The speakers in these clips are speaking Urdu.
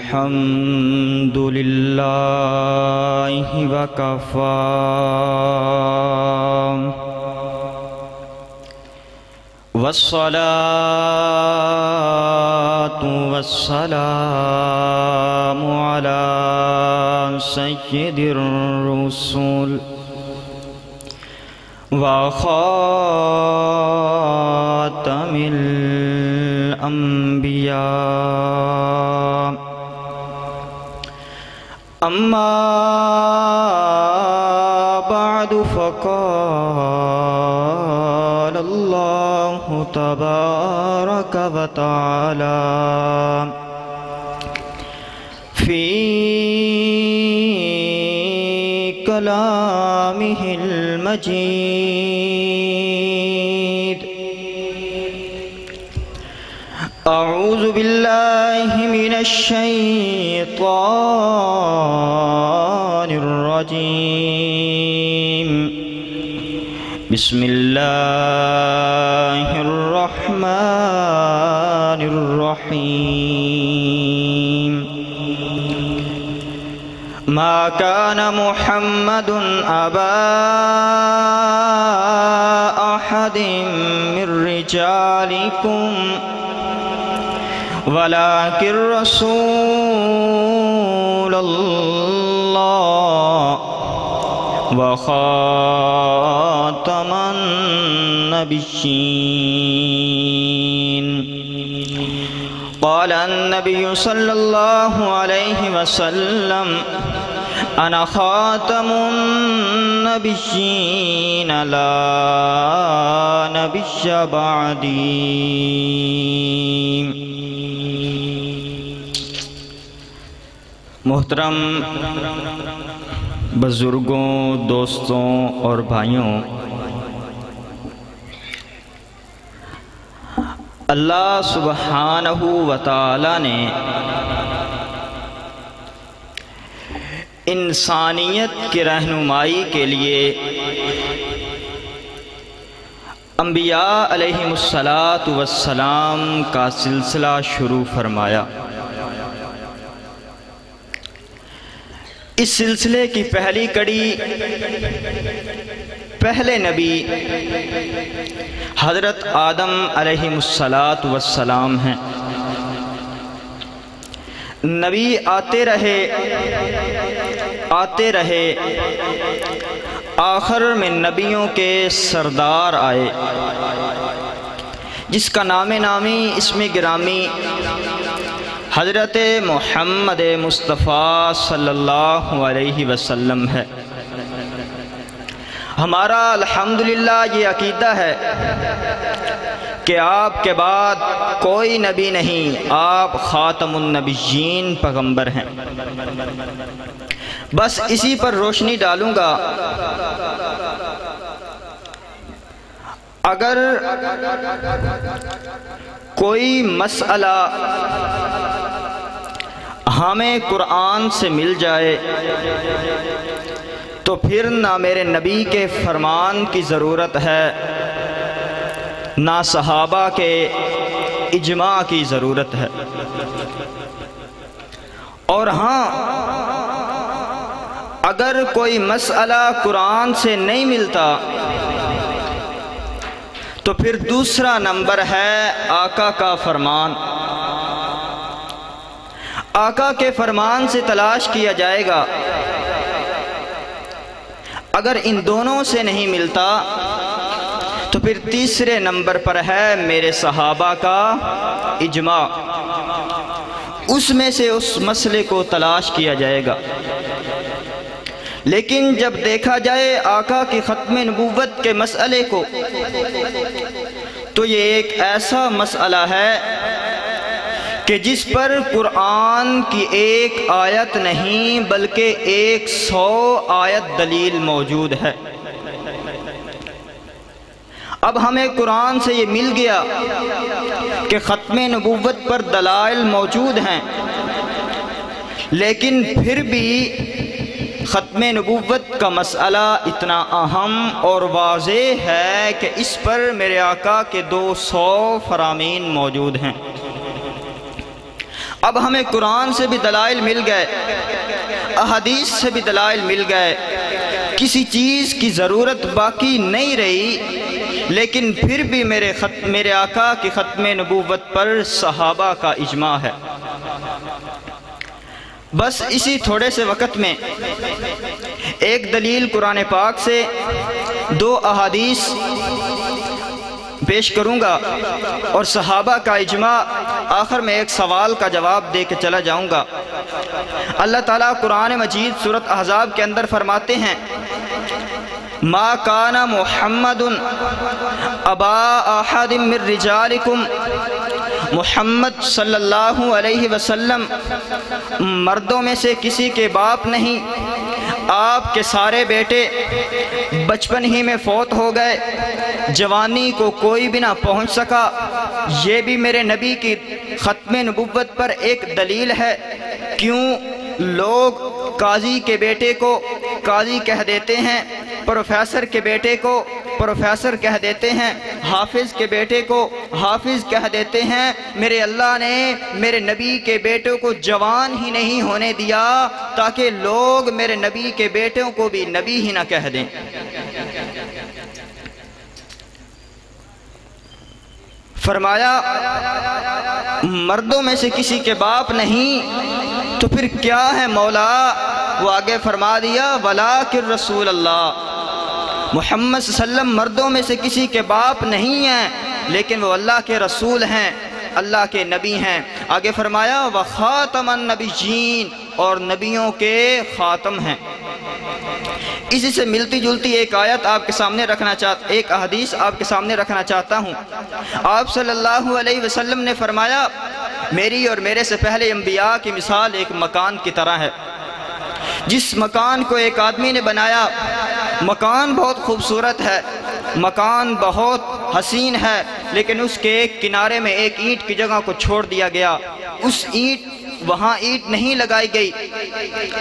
الحمد لله وكفى والصلاة والسلام على سيد الرسل وخاتم الأنبياء أما بعد فقال الله تبارك وتعالى في كلامه المجيد أعوذ بالله من الشيطان الرجيم بسم الله الرحمن الرحيم ما كان محمد أبا أحد من رجالكم ولكن رسول الله وخاتم النبيين قال النبي صلى الله عليه وسلم أنا خاتم النبيين لا نبي بعدي۔ محترم بزرگوں، دوستوں اور بھائیوں، اللہ سبحانہ و تعالی نے انسانیت کی رہنمائی کے لیے انبیاء علیہم السلام کا سلسلہ شروع فرمایا۔ اس سلسلے کی پہلی کڑی پہلے نبی حضرت آدم علیہم السلام ہیں۔ نبی آتے رہے، آخر میں نبیوں کے سردار آئے، جس کا نام نامی اسم گرامی حضرت محمد مصطفیٰ صلی اللہ علیہ وسلم ہے۔ ہمارا الحمدللہ یہ عقیدہ ہے کہ آپ کے بعد کوئی نبی نہیں، آپ خاتم النبیین پیغمبر ہیں۔ بس اسی پر روشنی ڈالوں گا۔ اگر کوئی مسئلہ ہمیں قرآن سے مل جائے تو پھر نہ میرے نبی کے فرمان کی ضرورت ہے، نہ صحابہ کے اجماع کی ضرورت ہے۔ اور ہاں، اگر کوئی مسئلہ قرآن سے نہیں ملتا تو پھر دوسرا نمبر ہے آقا کا فرمان۔ آقا کے فرمان سے تلاش کیا جائے گا۔ اگر ان دونوں سے نہیں ملتا تو پھر تیسرے نمبر پر ہے میرے صحابہ کا اجماع، اس میں سے اس مسئلے کو تلاش کیا جائے گا۔ لیکن جب دیکھا جائے آقا کی ختم نبوت کے مسئلے کو تو یہ ایک ایسا مسئلہ ہے کہ جس پر قرآن کی ایک آیت نہیں بلکہ 100 آیت دلیل موجود ہے۔ اب ہمیں قرآن سے یہ مل گیا کہ ختم نبوت پر دلائل موجود ہیں، لیکن پھر بھی ختم نبوت کا مسئلہ اتنا اہم اور واضح ہے کہ اس پر میرے آقا کے 200 فرامین موجود ہیں۔ اب ہمیں قرآن سے بھی دلائل مل گئے، احادیث سے بھی دلائل مل گئے، کسی چیز کی ضرورت باقی نہیں رہی، لیکن پھر بھی میرے آقا کی ختم نبوت پر صحابہ کا اجماع ہے۔ بس اسی تھوڑے سے وقت میں ایک دلیل قرآن پاک سے، 2 احادیث پیش کروں گا اور صحابہ کا اجماع، آخر میں ایک سوال کا جواب دے کے چلا جاؤں گا۔ اللہ تعالیٰ قرآن مجید سورۃ احزاب کے اندر فرماتے ہیں ما کان محمد ابا احد من رجالکم، محمد صلی اللہ علیہ وسلم مردوں میں سے کسی کے باپ نہیں، آپ کے سارے بیٹے بچپن ہی میں فوت ہو گئے، جوانی کو کوئی بھی نہ پہنچ سکا۔ یہ بھی میرے نبی کی ختم نبوت پر ایک دلیل ہے۔ کیوں لوگ قاضی کے بیٹے کو قاضی کہہ دیتے ہیں، پروفیسر کے بیٹے کو پروفیسر کہہ دیتے ہیں، حافظ کے بیٹے کو حافظ کہہ دیتے ہیں؟ میرے اللہ نے میرے نبی کے بیٹوں کو جوان ہی نہیں ہونے دیا تاکہ لوگ میرے نبی کے بیٹوں کو بھی نبی ہی نہ کہہ دیں۔ فرمایا مردوں میں سے کسی کے باپ نہیں، تو پھر کیا ہے مولا؟ وہ آگے فرما دیا وَلَٰكِن رسول اللہ، محمد صلی اللہ علیہ وسلم مردوں میں سے کسی کے باپ نہیں ہیں، لیکن وہ اللہ کے رسول ہیں، اللہ کے نبی ہیں۔ آگے فرمایا وَخَاتَمَ النَّبِيِّينَ، اور نبیوں کے خاتم ہیں۔ اسی سے ملتی جلتی ایک آیت آپ کے سامنے ایک حدیث آپ کے سامنے رکھنا چاہتا ہوں۔ آپ صلی اللہ علیہ وسلم نے فرمایا میری اور میرے سے پہلے انبیاء کی مثال ایک مکان کی طرح ہے۔ جس مکان کو ایک آدمی نے بنایا، مکان بہت خوبصورت ہے، مکان بہت حسین ہے، لیکن اس کے ایک کنارے میں ایک اینٹ کی جگہ کو چھوڑ دیا گیا۔ وہاں اینٹ نہیں لگائی گئی۔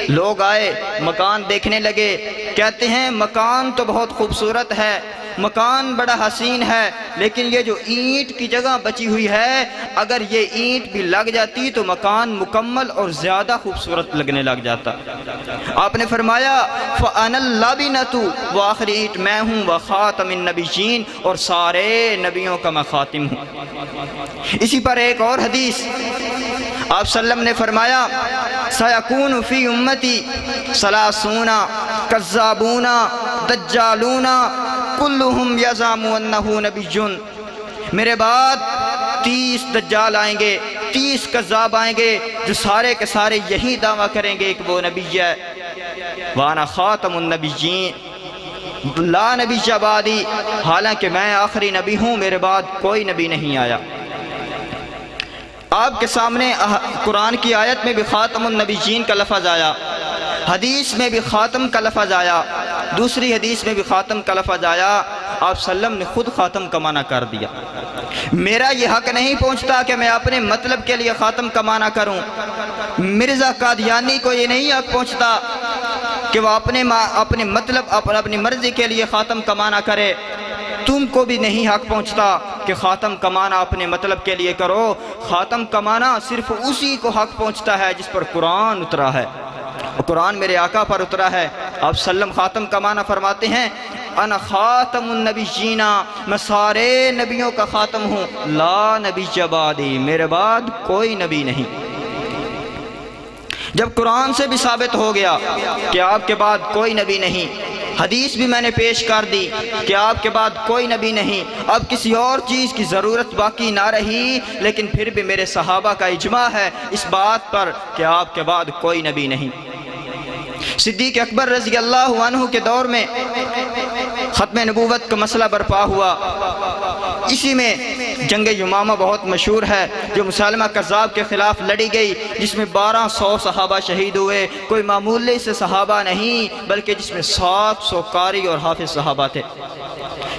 لوگ آئے، مکان دیکھنے لگے، کہتے ہیں مکان تو بہت خوبصورت ہے، مکان بڑا حسین ہے، لیکن یہ جو اینٹ کی جگہ بچی ہوئی ہے، اگر یہ اینٹ بھی لگ جاتی تو مکان مکمل اور زیادہ خوبصورت لگنے لگ جاتا۔ آپ نے فرمایا فَأَنَا اللَّبِنَةُ، وہ آخری اینٹ میں ہوں، وَخَاتَمِ النَّبِيِّينَ، اور سارے نبیوں کا میں خاتم ہوں۔ اسی پر ایک اور حدیث آپ صلی اللہ علیہ وسلم نے فرمایا سَيَكُونُ فِي أُمَّتِي 30 كَذَّابُونَ دَجَّالُونَ كُلُّهُمْ يَزْعُمُ أَنَّهُ نَبِيٌّ، میرے بعد 30 دجال آئیں گے، 30 کذاب آئیں گے، جو سارے کے سارے یہی دعویٰ کریں گے کہ وہ نبی ہے۔ وَأَنَا خَاتَمُ النَّبِيِّينَ لَا نَبِيَّ بَعْدِي، حالانکہ میں آخری نبی ہوں، میرے بعد کوئی نبی نہیں آیا۔ آپ کے سامنے قرآن کی آیت میں بھی خاتم النبیین کا لفظ آیا، حدیث میں بھی خاتم کا لفظ آیا، دوسری حدیث میں بھی خاتم کا لفظ آیا۔ آپ صلی اللہ علیہ وسلم نے خود خاتم کا معنی کر دیا۔ میرا یہ حق نہیں پہنچتا کہ میں اپنے مطلب کے لیے خاتم کا معنی کروں۔ مرزا قادیانی کو یہ نہیں حق پہنچتا کہ وہ اپنے مطلب اپنی مرضی کے لیے خاتم کا معنی کرے۔ تم کو بھی نہیں حق پہنچتا کہ خاتم کا معنی اپنے مطلب کے لیے کرو۔ خاتم کا معنی صرف اسی کو حق پہنچتا ہے جس پر قرآن اترا ہے، اور قرآن میرے آقا پر اترا ہے۔ آپ صلی اللہ علیہ وسلم خاتم کا معنی فرماتے ہیں انا خاتم النبیین، میں سارے نبیوں کا خاتم ہوں، لا نبی بعدی، میرے بعد کوئی نبی نہیں۔ جب قرآن سے بھی ثابت ہو گیا کہ آپ کے بعد کوئی نبی نہیں، حدیث بھی میں نے پیش کر دی کہ آپ کے بعد کوئی نبی نہیں، اب کسی اور چیز کی ضرورت باقی نہ رہی، لیکن پھر بھی میرے صحابہ کا اجماع ہے اس بات پر کہ آپ کے بعد کوئی نبی نہیں۔ صدیق اکبر رضی اللہ عنہ کے دور میں ختم نبوت کا مسئلہ برپا ہوا۔ اسی میں جنگ یمامہ بہت مشہور ہے جو مسلمہ کذاب کے خلاف لڑی گئی، جس میں 1200 صحابہ شہید ہوئے۔ کوئی معمولی سے صحابہ نہیں بلکہ جس میں 700 قاری اور حافظ صحابہ تھے۔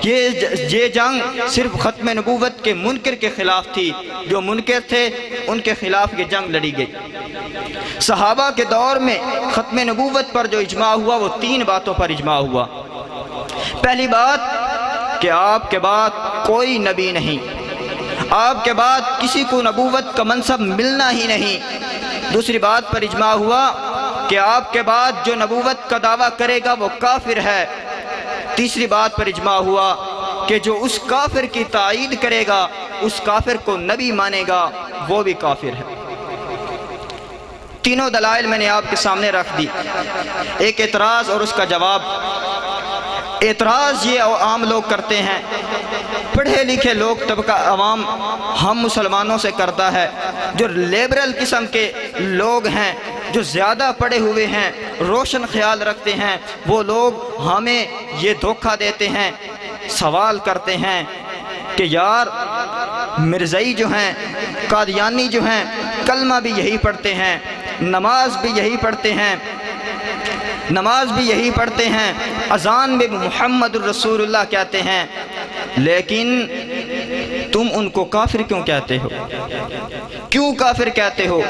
یہ جنگ صرف ختم نبوت کے منکر کے خلاف تھی، جو منکر تھے ان کے خلاف یہ جنگ لڑی گئی۔ صحابہ کے دور میں ختم نبوت پر جو اجماع ہوا وہ 3 باتوں پر اجماع ہوا۔ پہلی بات کہ آپ کے بعد کوئی نبی نہیں، آپ کے بعد کسی کو نبوت کا منصب ملنا ہی نہیں۔ دوسری بات پر اجماع ہوا کہ آپ کے بعد جو نبوت کا دعویٰ کرے گا وہ کافر ہے۔ تیسری بات پر اجماع ہوا کہ جو اس کافر کی تائید کرے گا، اس کافر کو نبی مانے گا، وہ بھی کافر ہے۔ تینوں دلائل میں نے آپ کے سامنے رکھ دی۔ ایک اعتراض اور اس کا جواب۔ اعتراض یہ عام لوگ کرتے ہیں، پڑھے لکھے لوگ، طبقہ عوام ہم مسلمانوں سے کرتا ہے، جو لیبرل قسم کے لوگ ہیں، جو زیادہ پڑھے ہوئے ہیں، روشن خیال رکھتے ہیں، وہ لوگ ہمیں یہ دھوکہ دیتے ہیں، سوال کرتے ہیں کہ یار مرزائی جو ہیں، قادیانی جو ہیں، کلمہ بھی یہی پڑھتے ہیں، نماز بھی یہی پڑھتے ہیں، اذان میں محمد الرسول اللہ کہتے ہیں، لیکن تم ان کو کافر کیوں کہتے ہو؟ کیوں کافر کہتے ہو؟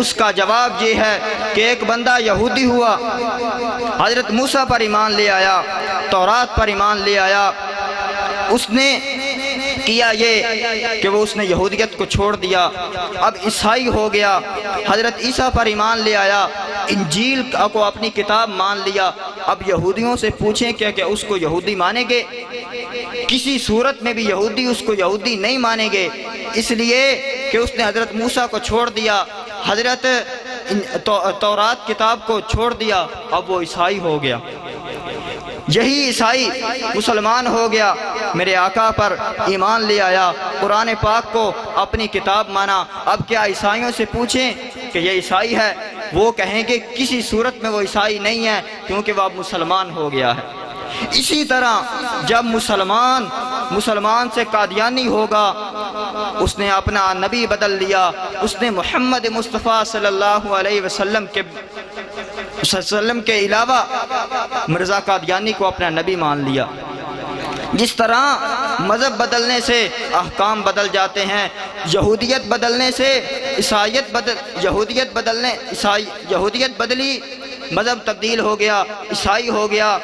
اس کا جواب یہ ہے کہ ایک بندہ یہودی ہوا، حضرت موسیٰ پر ایمان لے آیا، تورات پر ایمان لے آیا، اس نے کیا یہ کہ وہ اس نے یہودیت کو چھوڑ دیا، اب عیسائی ہو گیا، حضرت عیسیٰ پر ایمان لے آیا، انجیل کو اپنی کتاب مان لیا۔ اب یہودیوں سے پوچھیں کہ اس کو یہودی مانیں گے؟ کسی صورت میں بھی یہودی اس کو یہودی نہیں مانیں گے، اس لیے کہ اس نے حضرت موسیٰ کو چھوڑ دیا، حضرت تورات کتاب کو چھوڑ دیا، اب وہ عیسائی ہو گیا۔ یہی عیسائی مسلمان ہو گیا، میرے آقا پر ایمان لے آیا، قرآن پاک کو اپنی کتاب مانا۔ اب کیا عیسائیوں سے پوچھیں کہ یہ عیسائی ہے؟ وہ کہیں گے کسی صورت میں وہ عیسائی نہیں ہے، کیونکہ وہ اب مسلمان ہو گیا ہے۔ اسی طرح جب مسلمان سے قادیانی ہوگا، اس نے اپنا نبی بدل لیا، اس نے محمد مصطفیٰ صلی اللہ علیہ وسلم کے علاوہ مرزا قادیانی کو اپنا نبی مان لیا۔ جس طرح مذہب بدلنے سے احکام بدل جاتے ہیں، یہودیت بدلنے سے یہودیت بدلی، مذہب تبدیل ہو گیا، عیسائی ہو گیا،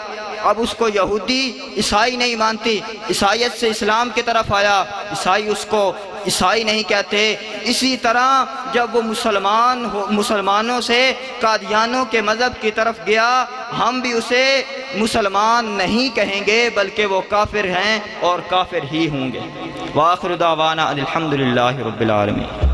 اب اس کو یہودی عیسائی نہیں مانتی، عیسائیت سے اسلام کی طرف آیا، عیسائی اس کو عیسائی نہیں کہتے۔ اسی طرح جب وہ مسلمانوں سے قادیانوں کے مذہب کی طرف گیا، ہم بھی اسے مسلمان نہیں کہیں گے بلکہ وہ کافر ہیں اور کافر ہی ہوں گے۔ وآخر دعوانا الحمدللہ رب العالمین۔